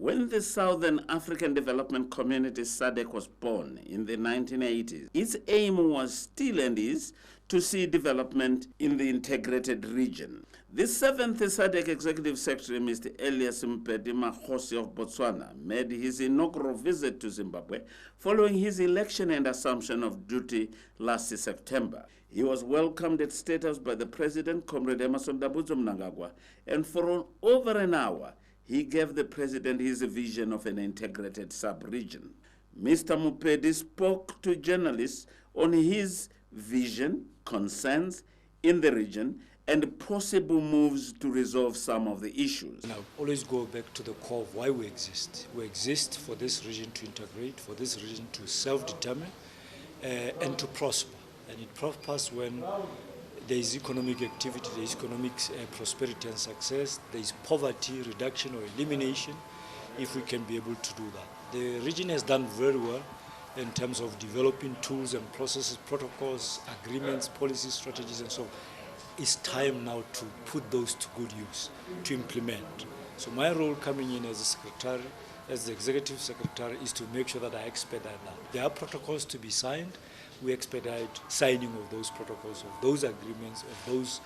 When the Southern African Development Community SADC was born in the 1980s, its aim was still and is to see development in the integrated region. The 7th SADC Executive Secretary, Mr. Elias Mpedi Makhosi of Botswana, made his inaugural visit to Zimbabwe following his election and assumption of duty last September. He was welcomed at State House by the President, Comrade Emmerson Mnangagwa, and for over an hour, he gave the President his vision of an integrated sub-region. Mr. Mpedi spoke to journalists on his vision, concerns in the region, and possible moves to resolve some of the issues. Now, always go back to the core of why we exist. We exist for this region to integrate, for this region to self-determine and to prosper. And it prospers when there is economic activity, there is economic prosperity and success, there is poverty reduction or elimination, if we can be able to do that. The region has done very well in terms of developing tools and processes, protocols, agreements, policies, strategies, and so on. It's time now to put those to good use, to implement. So my role coming in as a secretary, as the executive secretary, is to make sure that I expedite that. There are protocols to be signed. We expedite signing of those protocols, of those agreements, of those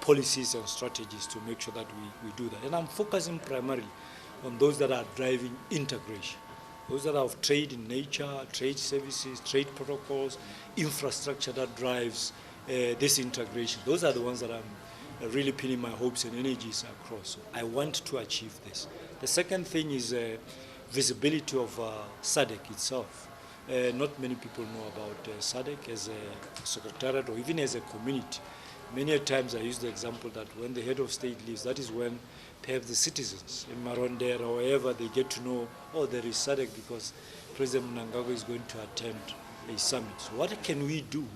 policies and strategies to make sure that we do that. And I'm focusing primarily on those that are driving integration. Those that are of trade in nature, trade services, trade protocols, infrastructure that drives this integration. Those are the ones that I'm really pinning my hopes and energies across. So I want to achieve this. The second thing is visibility of SADC itself. Not many people know about SADC as a secretariat or even as a community. Many a times I use the example that when the head of state leaves, that is when perhaps the citizens in Marondera or wherever, they get to know, oh, there is SADC because President Mnangagwa is going to attend a summit. So what can we do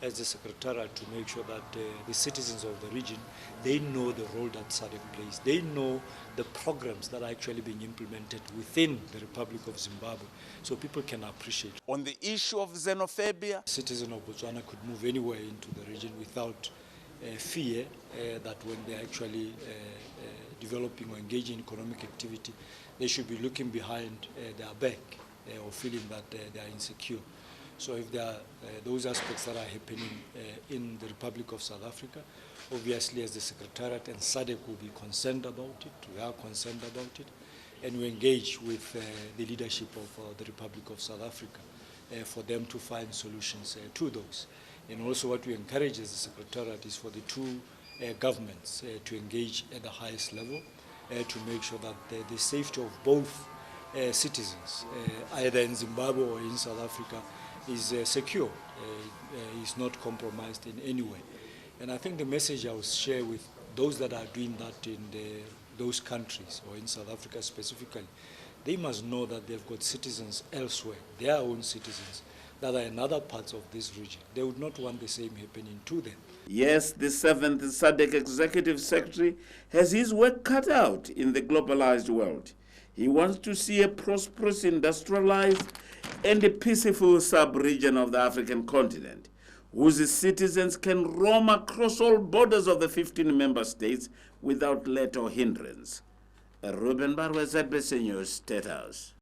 as the secretariat to make sure that the citizens of the region, they know the role that SADC plays. They know the programs that are actually being implemented within the Republic of Zimbabwe, so people can appreciate. On the issue of xenophobia, Citizens of Botswana could move anywhere into the region without fear that when they're actually developing or engaging in economic activity, they should be looking behind their back or feeling that they are insecure. So if there are those aspects that are happening in the Republic of South Africa, obviously as the Secretariat and SADC will be concerned about it, we are concerned about it, and we engage with the leadership of the Republic of South Africa for them to find solutions to those. And also what we encourage as the Secretariat is for the two governments to engage at the highest level to make sure that the safety of both citizens, either in Zimbabwe or in South Africa, is secure, is not compromised in any way. And I think the message I will share with those that are doing that in those countries, or in South Africa specifically, they must know that they've got citizens elsewhere, their own citizens, that are in other parts of this region. They would not want the same happening to them. Yes, the 7th SADC Executive Secretary has his work cut out in the globalized world. He wants to see a prosperous, industrialized, and a peaceful sub-region of the African continent, whose citizens can roam across all borders of the 15 member states without let or hindrance. Ruben Barwe, SADC News, State House.